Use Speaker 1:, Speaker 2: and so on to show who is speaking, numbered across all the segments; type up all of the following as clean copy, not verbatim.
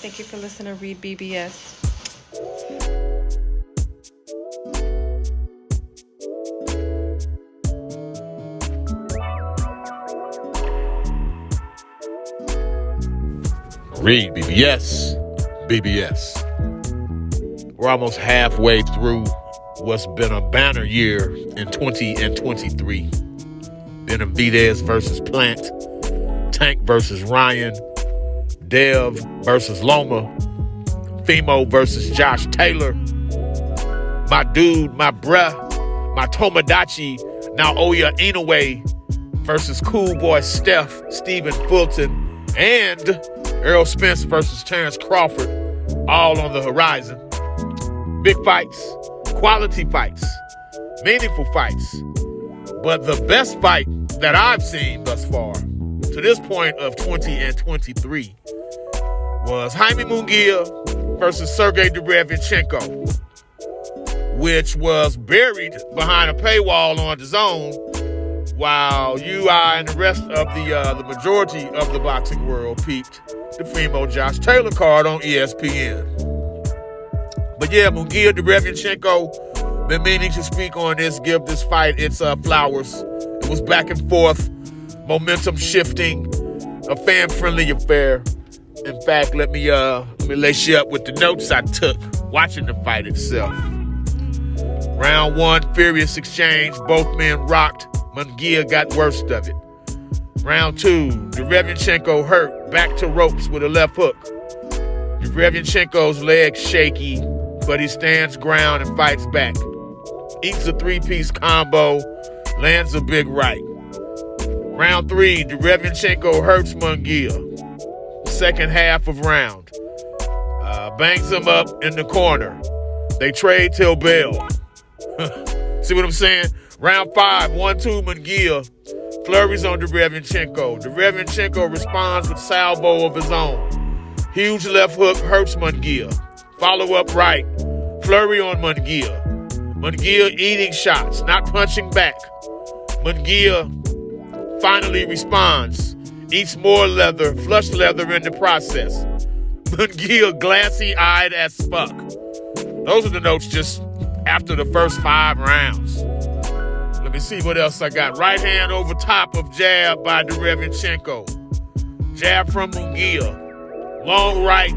Speaker 1: Thank you for listening to REED-BBS.
Speaker 2: REED-BBS, BBS. We're almost halfway through what's been a banner year in 2023. Benavidez versus Plant, Tank versus Ryan, Dev versus Loma, Femo versus Josh Taylor, my dude, my bruh, my Tomodachi, Naoya Inoue versus Cool Boy Steph, Stephen Fulton, and Errol Spence versus Terrence Crawford, all on the horizon. Big fights, quality fights, meaningful fights. But the best fight that I've seen thus far, to this point of 2023, was JAIME Munguia versus Sergey Derevyanchenko, which was buried behind a paywall on DAZN, while you, I, and the rest of the majority of the boxing world peeped the Femo Josh Taylor card on ESPN. But yeah, Munguia Derevyanchenko, been meaning to speak on this, give this fight its flowers. It was back and forth, momentum shifting, a fan-friendly affair. In fact, let me lace you up with the notes I took watching the fight itself. Round one, furious exchange, both men rocked. Munguia got worst of it. Round two, Derevyanchenko hurt, back to ropes with a left hook. Derevyanchenko's leg shaky, but he stands ground and fights back. Eats a three-piece combo, lands a big right. Round three, Derevyanchenko hurts Munguia. Second half of round. Bangs him up in the corner. They trade till bell. See what I'm saying? Round five, 1-2 Munguia. Flurries on Derevyanchenko. Derevyanchenko responds with salvo of his own. Huge left hook hurts Munguia. Follow up right. Flurry on Munguia. Munguia eating shots, not punching back. Munguia finally responds. Eats more leather, flush leather in the process. Munguia glassy-eyed as fuck. Those are the notes just after the first 5 rounds. Let me see what else I got. Right hand over top of jab by Derevyanchenko. Jab from Munguia. Long right,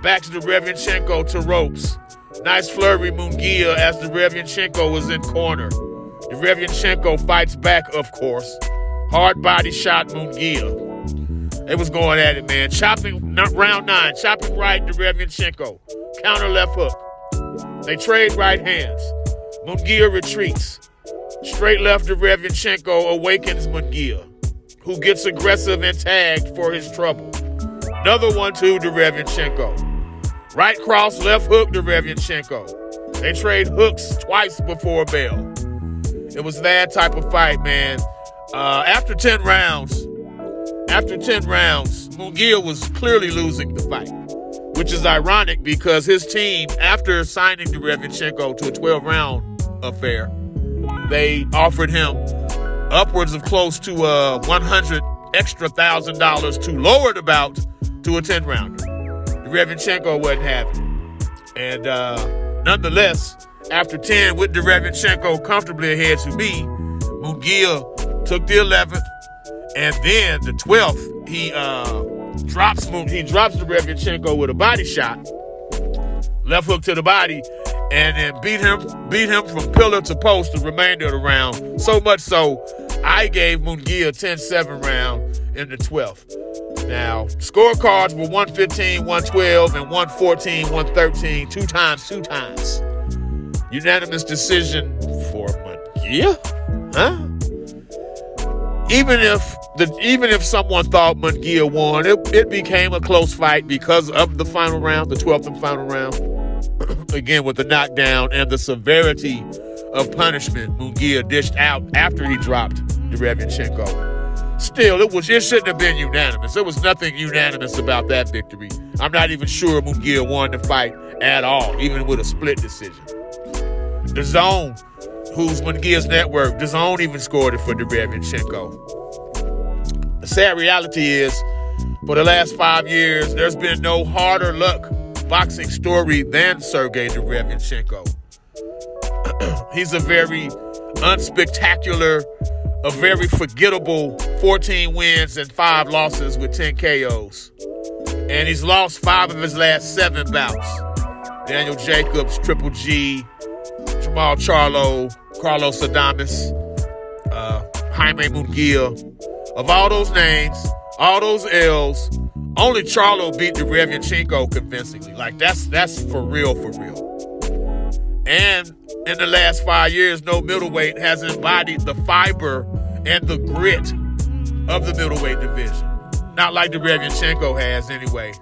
Speaker 2: back to Derevyanchenko to ropes. Nice flurry Munguia as Derevyanchenko was in corner. Derevyanchenko fights back, of course. Hard body shot Munguia. They was going at it, man. Chopping, round 9, chopping right Derevyanchenko. Counter left hook. They trade right hands. Munguia retreats. Straight left Derevyanchenko awakens Munguia, who gets aggressive and tagged for his trouble. Another 1-2 Derevyanchenko. Right cross, left hook Derevyanchenko. They trade hooks twice before bell. It was that type of fight, man. After 10 rounds, Munguia was clearly losing the fight, which is ironic because his team, after signing Derevyanchenko to a 12-round affair, they offered him upwards of close to $100,000 extra to lower the bout to a 10-rounder. Derevyanchenko wasn't having it. And nonetheless, after 10, with Derevyanchenko comfortably ahead to me, Munguia took the 11th, and then the 12th, he drops Derevyanchenko with a body shot, left hook to the body, and then beat him from pillar to post the remainder of the round. So much so, I gave Munguia 10-7 round in the 12th. Now, scorecards were 115, 112, and 114, 113, two times. Unanimous decision for Munguia? Huh? Even if someone thought Munguia won, it became a close fight because of the final round, the 12th and final round. Again, with the knockdown and the severity of punishment Munguia dished out after he dropped Derevyanchenko. Still, it shouldn't have been unanimous. There was nothing unanimous about that victory. I'm not even sure Munguia won the fight at all, even with a split decision. DAZN, who's Munguia's network, DAZN even scored it for Derevyanchenko. The sad reality is For the last 5 years, there's been no harder luck boxing story than Sergey Derevyanchenko. He's a very unspectacular, a very forgettable 14 wins and 5 losses with 10 KOs. And he's lost 5 of his last 7 bouts. Daniel Jacobs, Triple G, Jamal Charlo, Carlos Adames, Jaime Munguia. Of all those names, all those L's, only Charlo beat Derevyanchenko convincingly. Like, that's for real, for real. And in the last 5 years, no middleweight has embodied the fiber and the grit of the middleweight division. Not like Derevyanchenko has, anyway.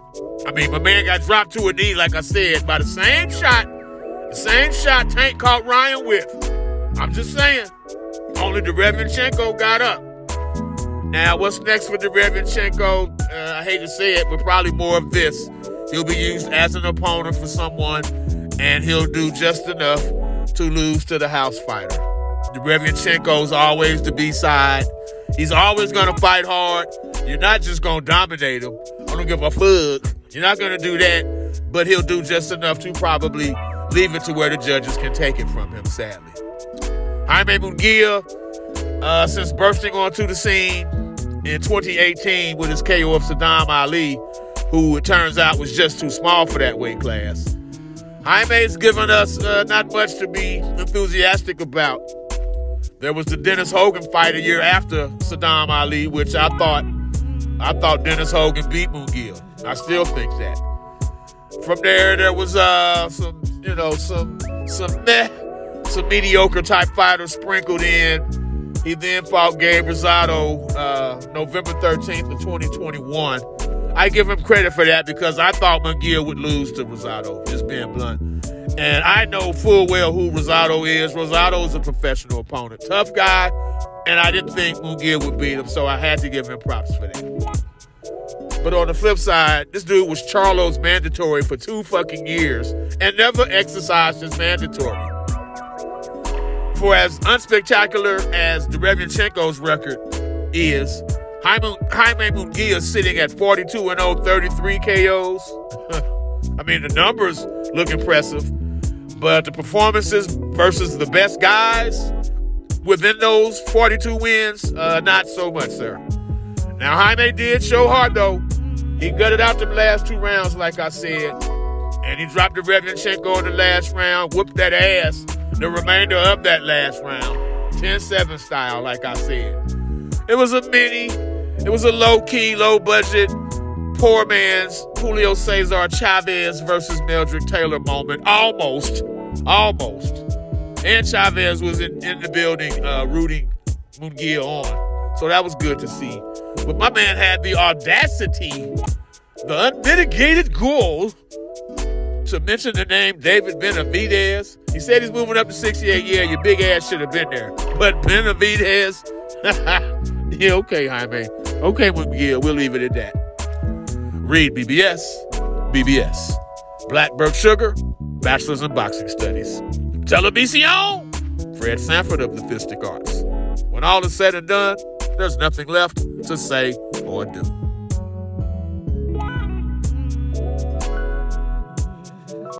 Speaker 2: I mean, my man got dropped to a knee, like I said, by the same shot Tank caught Ryan with. I'm just saying. Only Derevyanchenko got up. Now, what's next for Derevyanchenko? I hate to say it, but probably more of this. He'll be used as an opponent for someone, and he'll do just enough to lose to the house fighter. Derevyanchenko's always the B-side. He's always going to fight hard. You're not just going to dominate him. I don't give a fuck. You're not going to do that, but he'll do just enough to probably leave it to where the judges can take it from him, sadly. Jaime Munguia, since bursting onto the scene in 2018 with his KO of Saddam Ali, who it turns out was just too small for that weight class. Jaime's given us not much to be enthusiastic about. There was the Dennis Hogan fight a year after Saddam Ali, which I thought Dennis Hogan beat Munguia. I still think that. From there was some mediocre type fighters sprinkled in. He then fought Gabe Rosado November 13th of 2021. I give him credit for that because I thought Munguia would lose to Rosado, just being blunt. And I know full well who Rosado is. Rosado is a professional opponent. Tough guy, and I didn't think Munguia would beat him, so I had to give him props for that. But on the flip side, this dude was Charlo's mandatory for 2 fucking years and never exercised his mandatory. For as unspectacular as Derevyanchenko's record is, Jaime Munguia sitting at 42-0, 33 KOs. I mean, the numbers look impressive, but the performances versus the best guys within those 42 wins, not so much, sir. Now, Jaime did show hard, though. He gutted out the last 2 rounds, like I said, and he dropped Derevyanchenko in the last round, whooped that ass the remainder of that last round, 10-7 style, like I said. It was a low-key, low-budget, poor man's Julio Cesar Chavez versus Meldrick Taylor moment. Almost. And Chavez was in the building rooting Munguia on. So that was good to see. But my man had the audacity, the unmitigated gall, to mention the name David Benavidez. He said he's moving up to 68. Yeah, your big ass should have been there. But Benavidez, yeah, okay, Jaime. Okay, Munguia, we'll leave it at that. REED-BBS. Blackbird Sugar, Bachelor's in Boxing Studies. Television, Fred Sanford of the Fistic Arts. When all is said and done, there's nothing left to say or do.